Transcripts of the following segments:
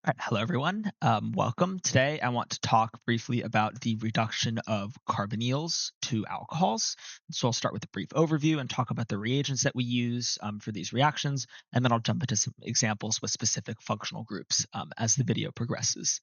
All right, hello everyone. Welcome. Today, I want to talk briefly about the reduction of carbonyls to alcohols. So I'll start with a brief overview and talk about the reagents that we use for these reactions, and then I'll jump into some examples with specific functional groups as the video progresses.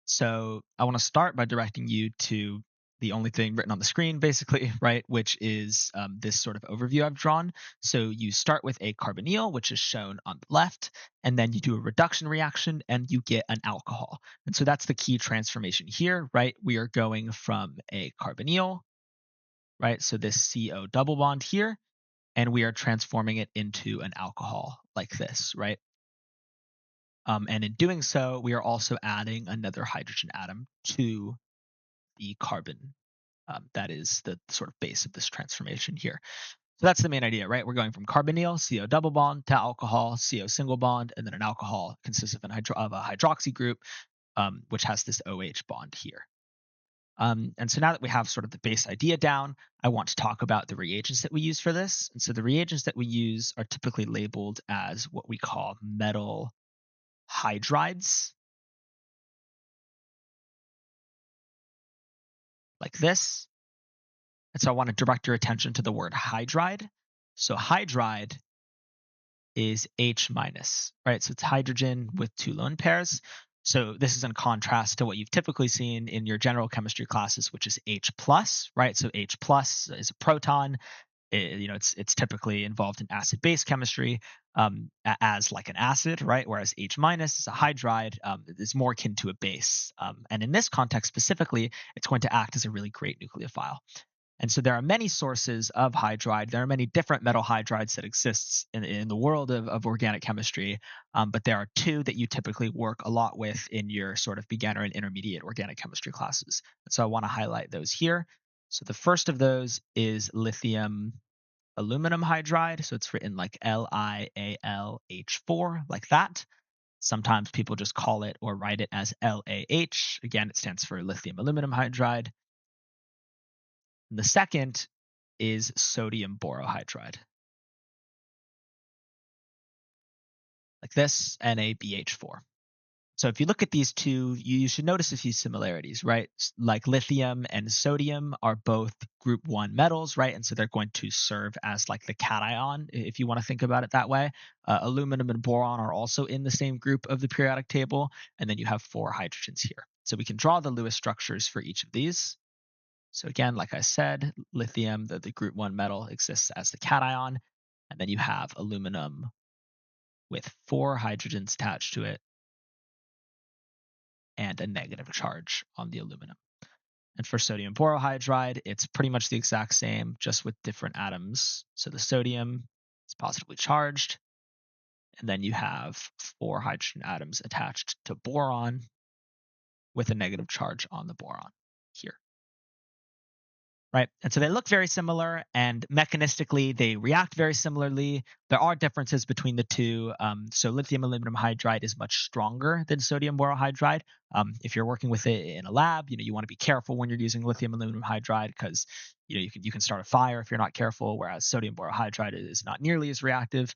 So I want to start by directing you to the only thing written on the screen, basically, right, which is this sort of overview I've drawn. So you start with a carbonyl, which is shown on the left, and then you do a reduction reaction and you get an alcohol. And so that's the key transformation here, right? We are going from a carbonyl, right? So this CO double bond here, and we are transforming it into an alcohol like this, right? And in doing so, we are also adding another hydrogen atom to the carbon that is the sort of base of this transformation here. So that's the main idea, right? We're going from carbonyl, CO double bond, to alcohol, CO single bond, and then an alcohol consists of, of a hydroxy group, which has this OH bond here. And so now that we have sort of the base idea down, I want to talk about the reagents that we use for this. And so the reagents that we use are typically labeled as what we call metal hydrides, like this. And so I want to direct your attention to the word hydride. So hydride is H minus, right? So it's hydrogen with two lone pairs. So this is in contrast to what you've typically seen in your general chemistry classes, which is H plus, right? So H plus is a proton. It's typically involved in acid-base chemistry as like an acid, right? Whereas H minus is a hydride, is more akin to a base. And in this context specifically, it's going to act as a really great nucleophile. And so there are many sources of hydride. There are many different metal hydrides that exists in the world of organic chemistry, but there are two that you typically work a lot with in your sort of beginner and intermediate organic chemistry classes. And so I want to highlight those here. So the first of those is lithium aluminum hydride. So it's written like LiAlH4, like that. Sometimes people just call it or write it as LAH. Again, it stands for lithium aluminum hydride. And the second is sodium borohydride, like this, NaBH4. So if you look at these two, you should notice a few similarities, right? Like lithium and sodium are both group 1 metals, right? And so they're going to serve as like the cation, if you want to think about it that way. Aluminum and boron are also in the same group of the periodic table, and then you have 4 hydrogens here. So we can draw the Lewis structures for each of these. So again, like I said, lithium, the group 1 metal, exists as the cation, and then you have aluminum with 4 hydrogens attached to it and a negative charge on the aluminum. And for sodium borohydride, it's pretty much the exact same, just with different atoms. So the sodium is positively charged, and then you have 4 hydrogen atoms attached to boron with a negative charge on the boron here. Right. And so they look very similar, and mechanistically they react very similarly. There are differences between the two. So lithium aluminum hydride is much stronger than sodium borohydride. If you're working with it in a lab, you want to be careful when you're using lithium aluminum hydride because you can start a fire if you're not careful, whereas sodium borohydride is not nearly as reactive.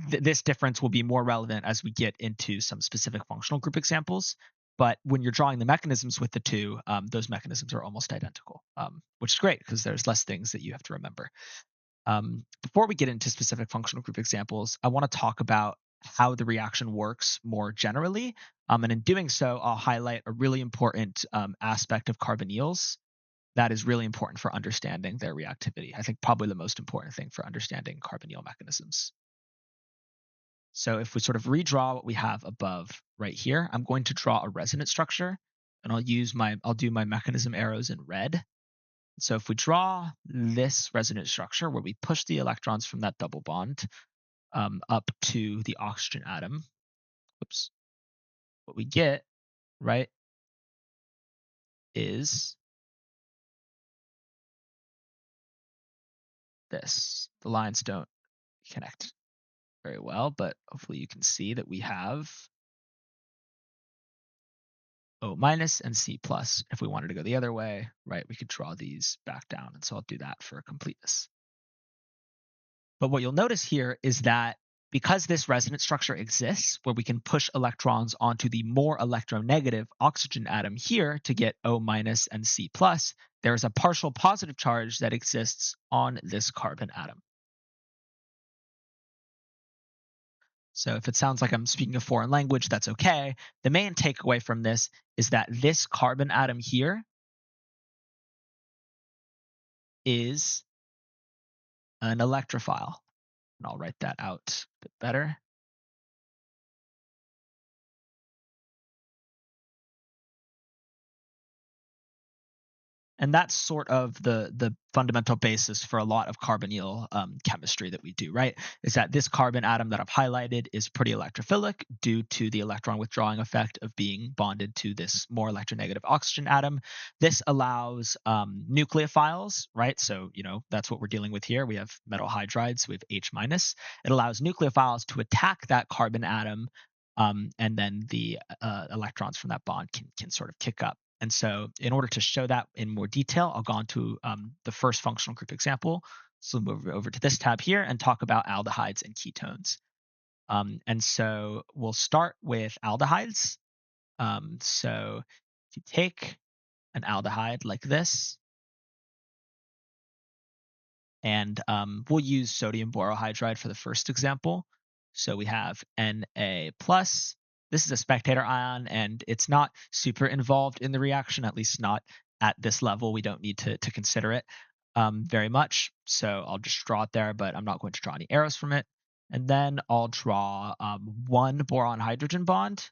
This difference will be more relevant as we get into some specific functional group examples. But when you're drawing the mechanisms with the two, those mechanisms are almost identical, which is great because there's less things that you have to remember. Before we get into specific functional group examples, I want to talk about how the reaction works more generally. And in doing so, I'll highlight a really important aspect of carbonyls that is really important for understanding their reactivity. I think probably the most important thing for understanding carbonyl mechanisms. So if we sort of redraw what we have above right here, I'm going to draw a resonance structure, and I'll do my mechanism arrows in red. So if we draw this resonance structure where we push the electrons from that double bond up to the oxygen atom, whoops, what we get, right, is this. The lines don't connect very well, but hopefully you can see that we have O minus and C plus. If we wanted to go the other way, right, we could draw these back down. And so I'll do that for completeness. But what you'll notice here is that because this resonance structure exists where we can push electrons onto the more electronegative oxygen atom here to get O minus and C plus, there's a partial positive charge that exists on this carbon atom. So if it sounds like I'm speaking a foreign language, that's okay. The main takeaway from this is that this carbon atom here is an electrophile. And I'll write that out a bit better. And that's sort of the fundamental basis for a lot of carbonyl chemistry that we do, right? Is that this carbon atom that I've highlighted is pretty electrophilic due to the electron withdrawing effect of being bonded to this more electronegative oxygen atom. This allows nucleophiles, right? So, that's what we're dealing with here. We have metal hydrides, we have H minus. It allows nucleophiles to attack that carbon atom, and then the electrons from that bond can sort of kick up. And so in order to show that in more detail, I'll go on to the first functional group example. So move over to this tab here and talk about aldehydes and ketones. And so we'll start with aldehydes. So if you take an aldehyde like this, and we'll use sodium borohydride for the first example. So we have Na plus. This is a spectator ion, and it's not super involved in the reaction, at least not at this level. We don't need to consider it very much. So I'll just draw it there, but I'm not going to draw any arrows from it. And then I'll draw one boron-hydrogen bond.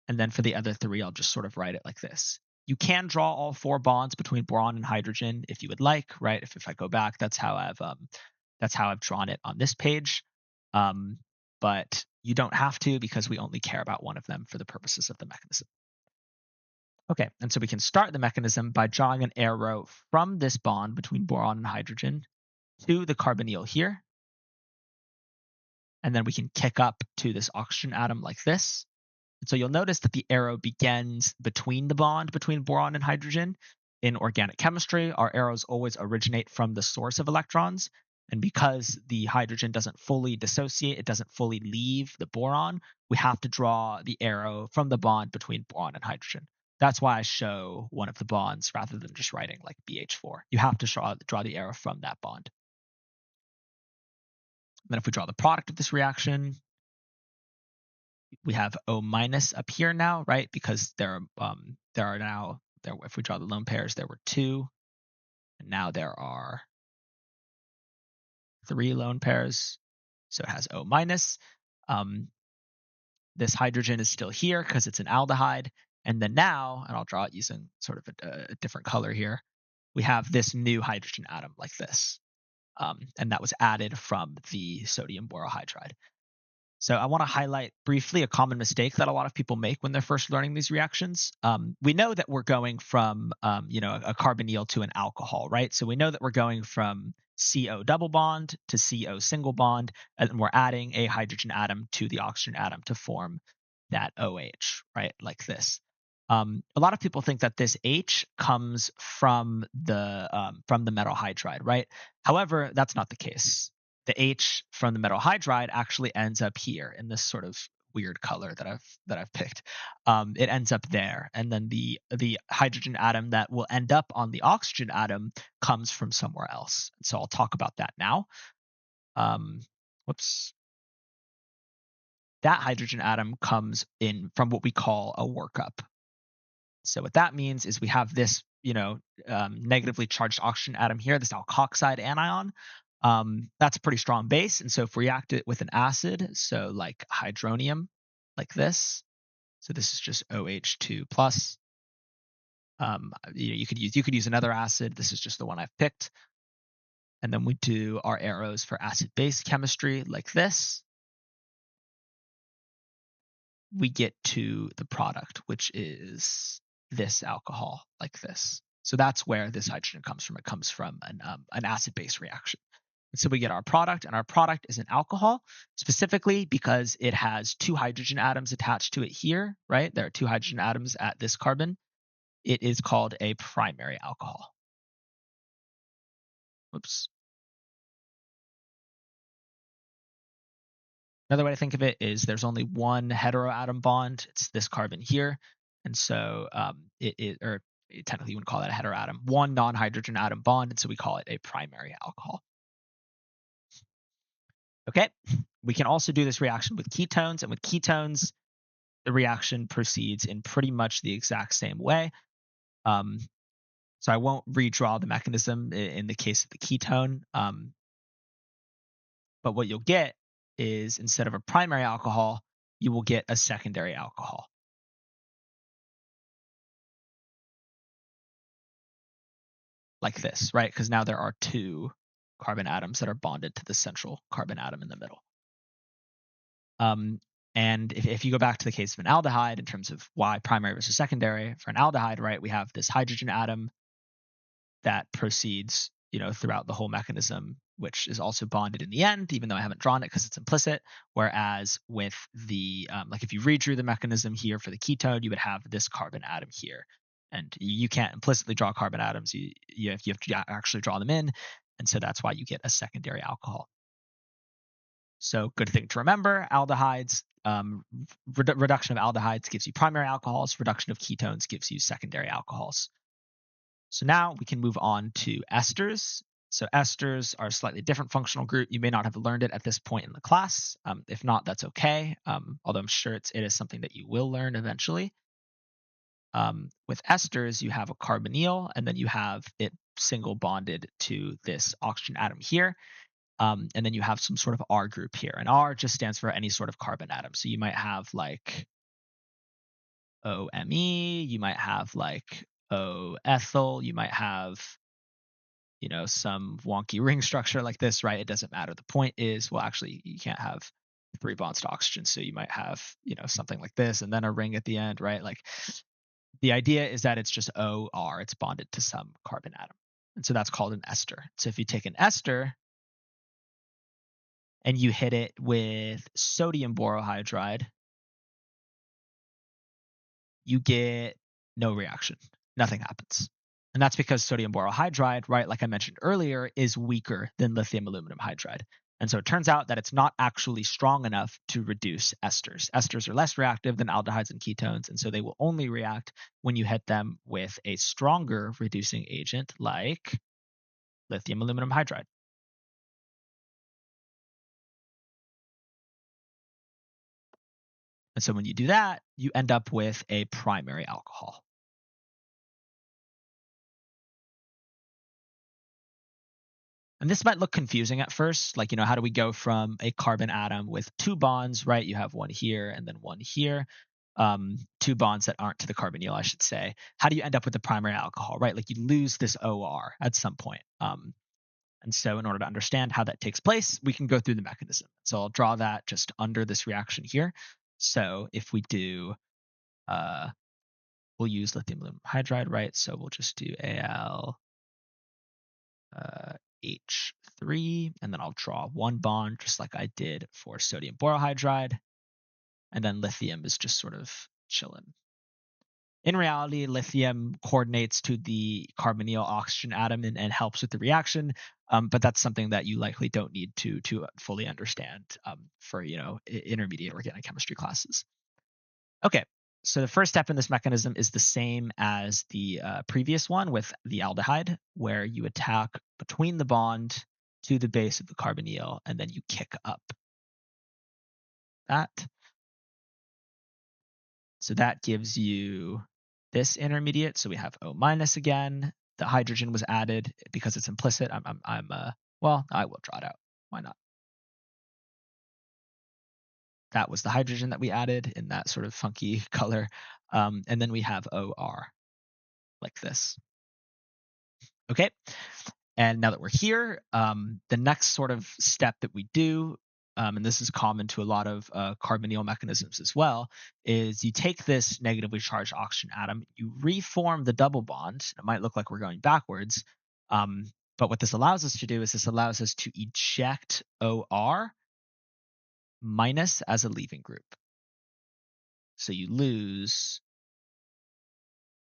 And then for the other three, I'll just sort of write it like this. You can draw all four bonds between boron and hydrogen if you would like, right? If I go back, that's how I've drawn it on this page. But you don't have to because we only care about one of them for the purposes of the mechanism. Okay, and so we can start the mechanism by drawing an arrow from this bond between boron and hydrogen to the carbonyl here. And then we can kick up to this oxygen atom like this. And so you'll notice that the arrow begins between the bond between boron and hydrogen. In organic chemistry, our arrows always originate from the source of electrons. And because the hydrogen doesn't fully dissociate, it doesn't fully leave the boron, we have to draw the arrow from the bond between boron and hydrogen. That's why I show one of the bonds rather than just writing like BH4. You have to draw the arrow from that bond. And then if we draw the product of this reaction, we have O minus up here now, right? Because there are now, if we draw the lone pairs, there were 2, and now there are 3 lone pairs. So it has O minus. This hydrogen is still here because it's an aldehyde. And then now, and I'll draw it using sort of a different color here, we have this new hydrogen atom like this. And that was added from the sodium borohydride. So I want to highlight briefly a common mistake that a lot of people make when they're first learning these reactions. We know that we're going from, a carbonyl to an alcohol, right? So we know that we're going from CO double bond to CO single bond, and we're adding a hydrogen atom to the oxygen atom to form that OH, right? Like this. A lot of people think that this H comes from the metal hydride, right? However, that's not the case. The H from the metal hydride actually ends up here in this sort of weird color that I've picked. It ends up there, and then the hydrogen atom that will end up on the oxygen atom comes from somewhere else. So I'll talk about that now. That hydrogen atom comes in from what we call a workup. So what that means is we have this, negatively charged oxygen atom here, this alkoxide anion. That's a pretty strong base. And so if we react it with an acid, so like hydronium, like this, so this is just OH2 plus. You could use another acid. This is just the one I've picked. And then we do our arrows for acid-base chemistry like this. We get to the product, which is this alcohol like this. So that's where this hydrogen comes from. It comes from an acid-base reaction. And so we get our product, and our product is an alcohol, specifically because it has 2 hydrogen atoms attached to it here, right? There are 2 hydrogen atoms at this carbon. It is called a primary alcohol. Oops. Another way to think of it is there's only one heteroatom bond. It's this carbon here. And so or technically you wouldn't call that a heteroatom, one non-hydrogen atom bond. And so we call it a primary alcohol. Okay. We can also do this reaction with ketones. And with ketones, the reaction proceeds in pretty much the exact same way. So I won't redraw the mechanism in the case of the ketone. But what you'll get is instead of a primary alcohol, you will get a secondary alcohol. Like this, right? Because now there are two carbon atoms that are bonded to the central carbon atom in the middle. And if you go back to the case of an aldehyde in terms of why primary versus secondary, for an aldehyde, right, we have this hydrogen atom that proceeds, throughout the whole mechanism, which is also bonded in the end, even though I haven't drawn it because it's implicit. Whereas with the, like if you redrew the mechanism here for the ketone, you would have this carbon atom here. And you can't implicitly draw carbon atoms. You have to actually draw them in. And so that's why you get a secondary alcohol. So good thing to remember, aldehydes, reduction of aldehydes gives you primary alcohols, reduction of ketones gives you secondary alcohols. So now we can move on to esters. So esters are a slightly different functional group. You may not have learned it at this point in the class. If not, that's okay, although I'm sure it is something that you will learn eventually. With esters, you have a carbonyl, and then you have it single bonded to this oxygen atom here. And then you have some sort of R group here. And R just stands for any sort of carbon atom. So you might have like OMe, you might have like O-ethyl, you might have, some wonky ring structure like this, right? It doesn't matter. The point is, well, actually, you can't have 3 bonds to oxygen. So you might have, something like this and then a ring at the end, right? Like the idea is that it's just OR, it's bonded to some carbon atom. And so that's called an ester. So if you take an ester and you hit it with sodium borohydride, you get no reaction. Nothing happens. And that's because sodium borohydride, right, like I mentioned earlier, is weaker than lithium aluminum hydride. And so it turns out that it's not actually strong enough to reduce esters. Esters are less reactive than aldehydes and ketones, and so they will only react when you hit them with a stronger reducing agent like lithium aluminum hydride. And so when you do that, you end up with a primary alcohol. And this might look confusing at first, like, how do we go from a carbon atom with 2 bonds, right? You have one here and then one here, 2 bonds that aren't to the carbonyl, I should say. How do you end up with the primary alcohol, right? Like you lose this OR at some point. And so in order to understand how that takes place, we can go through the mechanism. So I'll draw that just under this reaction here. So if we do, we'll use lithium aluminum hydride, right? So we'll just do Al H3, and then I'll draw 1 bond just like I did for sodium borohydride. And then lithium is just sort of chilling. In reality, lithium coordinates to the carbonyl oxygen atom and helps with the reaction, but that's something that you likely don't need to fully understand for intermediate organic chemistry classes. Okay, so the first step in this mechanism is the same as the previous one with the aldehyde, where you attack between the bond to the base of the carbonyl, and then you kick up that. So that gives you this intermediate. So we have O minus again. The hydrogen was added because it's implicit. Well, I will draw it out. Why not? That was the hydrogen that we added in that sort of funky color. And then we have OR like this. Okay. And now that we're here, the next sort of step that we do, and this is common to a lot of carbonyl mechanisms as well, is you take this negatively charged oxygen atom, you reform the double bond. It might look like we're going backwards, but what this allows us to do is this allows us to eject OR minus as a leaving group. So you lose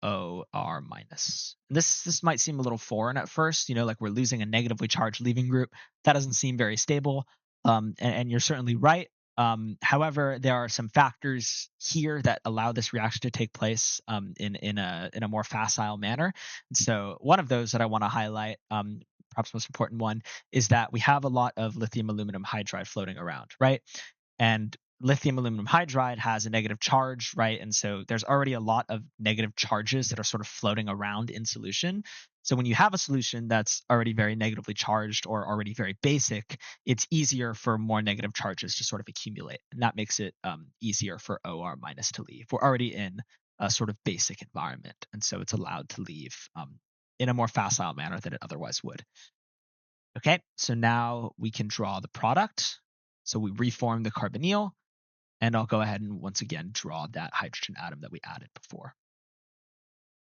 OR minus. And this might seem a little foreign at first, like we're losing a negatively charged leaving group. That doesn't seem very stable. And you're certainly right. However, there are some factors here that allow this reaction to take place in a more facile manner. And so, one of those that I want to highlight, perhaps most important one, is that we have a lot of lithium aluminum hydride floating around, right? And lithium aluminum hydride has a negative charge, right? And so there's already a lot of negative charges that are sort of floating around in solution. So when you have a solution that's already very negatively charged or already very basic, it's easier for more negative charges to sort of accumulate. And that makes it easier for OR minus to leave. We're already in a sort of basic environment. And so it's allowed to leave in a more facile manner than it otherwise would. Okay, so now we can draw the product. So we reform the carbonyl, and I'll go ahead and once again draw that hydrogen atom that we added before.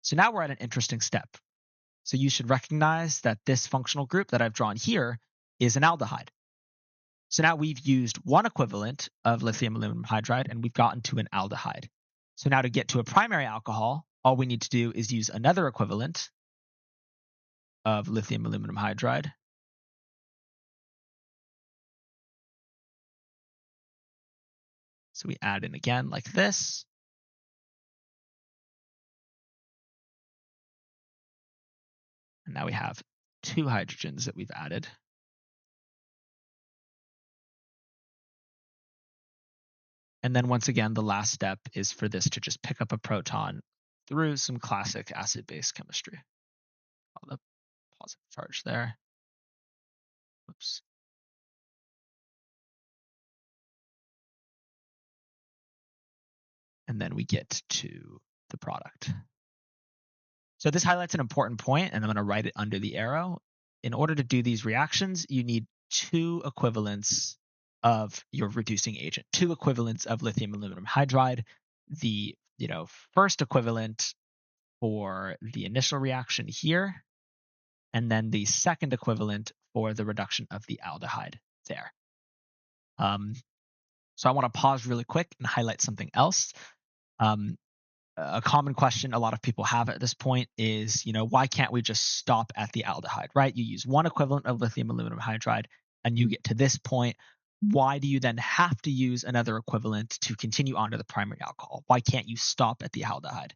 So now we're at an interesting step. So you should recognize that this functional group that I've drawn here is an aldehyde. So now we've used one equivalent of lithium aluminum hydride and we've gotten to an aldehyde. So now to get to a primary alcohol, all we need to do is use another equivalent of lithium aluminum hydride. So we add in again like this. And now we have two hydrogens that we've added. And then once again, the last step is for this to just pick up a proton through some classic acid-base chemistry. All the positive charge there. Oops. And then we get to the product. So this highlights an important point, and I'm going to write it under the arrow. In order to do these reactions, you need two equivalents of your reducing agent, two equivalents of lithium aluminum hydride. The first equivalent for the initial reaction here, and then the second equivalent for the reduction of the aldehyde there. So I want to pause really quick and highlight something else. A common question a lot of people have at this point is, why can't we just stop at the aldehyde, right? You use one equivalent of lithium aluminum hydride and you get to this point. Why do you then have to use another equivalent to continue on to the primary alcohol? Why can't you stop at the aldehyde?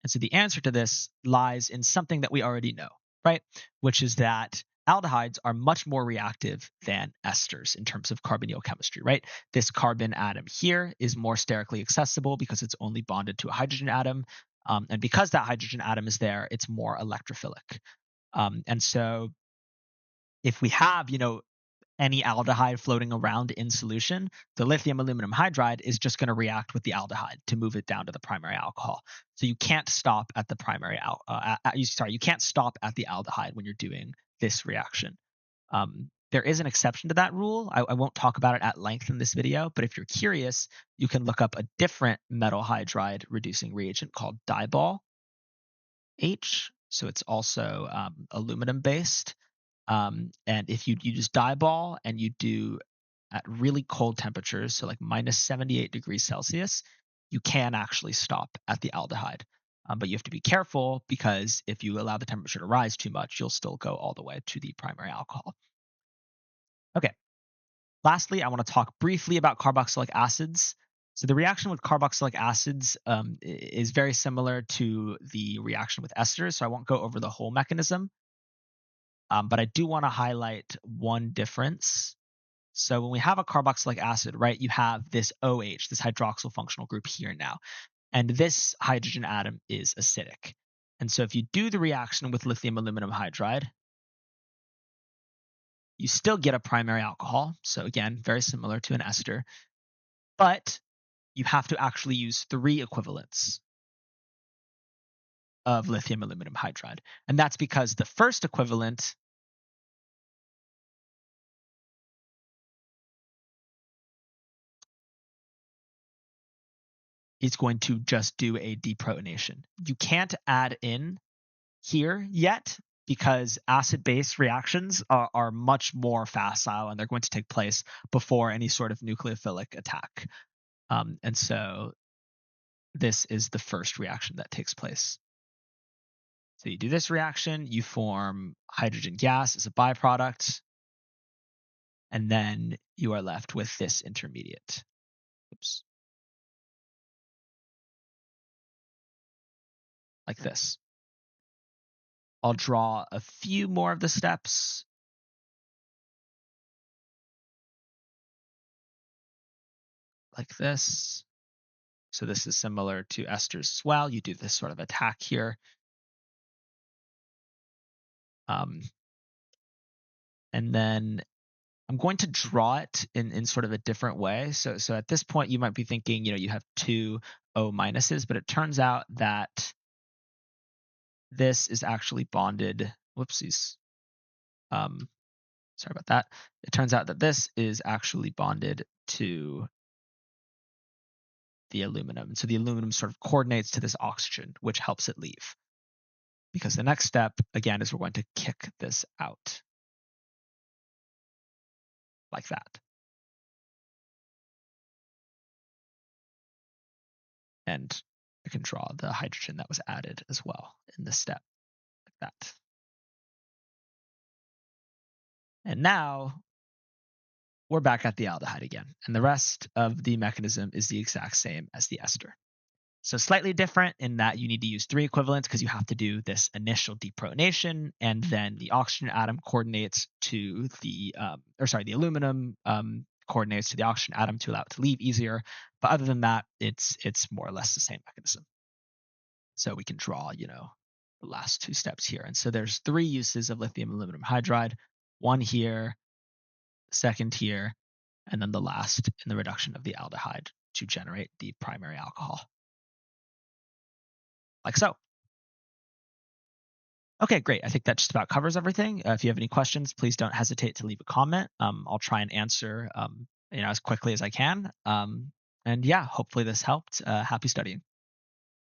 And so the answer to this lies in something that we already know, right? Which is that aldehydes are much more reactive than esters in terms of carbonyl chemistry, right? This carbon atom here is more sterically accessible because it's only bonded to a hydrogen atom. And because that hydrogen atom is there, it's more electrophilic. And so if we have, any aldehyde floating around in solution, the lithium aluminum hydride is just going to react with the aldehyde to move it down to the primary alcohol. So you can't stop at the primary you can't stop at the aldehyde when you're doing this reaction. There is an exception to that rule. I won't talk about it at length in this video, but if you're curious, you can look up a different metal hydride reducing reagent called Dibol H. So it's also aluminum based. And if you use Dibol and you do at really cold temperatures, so like minus 78 degrees Celsius, you can actually stop at the aldehyde. But you have to be careful because if you allow the temperature to rise too much, you'll still go all the way to the primary alcohol. Okay. Lastly, I want to talk briefly about carboxylic acids. So the reaction with carboxylic acids is very similar to the reaction with esters, so I won't go over the whole mechanism. But I do want to highlight one difference. So when we have a carboxylic acid, right, you have this OH, this hydroxyl functional group here now. And this hydrogen atom is acidic. And so if you do the reaction with lithium aluminum hydride, you still get a primary alcohol. So again, very similar to an ester. But you have to actually use 3 equivalents of lithium aluminum hydride. And that's because the first equivalent is going to just do a deprotonation. You can't add in here yet because acid-base reactions are much more facile and they're going to take place before any sort of nucleophilic attack. And so this is the first reaction that takes place. So you do this reaction, you form hydrogen gas as a byproduct, and then you are left with this intermediate. Oops, like this. I'll draw a few more of the steps like this. So this is similar to esters as well. You do this sort of attack here. Um, and then I'm going to draw it in sort of a different way. So at this point, you might be thinking, you have two O minuses, but it turns out that this is actually bonded. Whoopsies. Um, sorry about that. It turns out that this is actually bonded to the aluminum. So the aluminum sort of coordinates to this oxygen, which helps it leave. Because the next step, again, is we're going to kick this out like that. And I can draw the hydrogen that was added as well in this step like that. And now we're back at the aldehyde again. And the rest of the mechanism is the exact same as the ester. So slightly different in that you need to use three equivalents because you have to do this initial deprotonation, and then the oxygen atom coordinates to the aluminum coordinates to the oxygen atom to allow it to leave easier. But other than that, it's more or less the same mechanism. So we can draw, the last two steps here. And so there's three uses of lithium aluminum hydride, one here, second here, and then the last in the reduction of the aldehyde to generate the primary alcohol. Like so. Okay, great. I think that just about covers everything. If you have any questions, please don't hesitate to leave a comment. I'll try and answer, as quickly as I can. And yeah, hopefully this helped. Happy studying.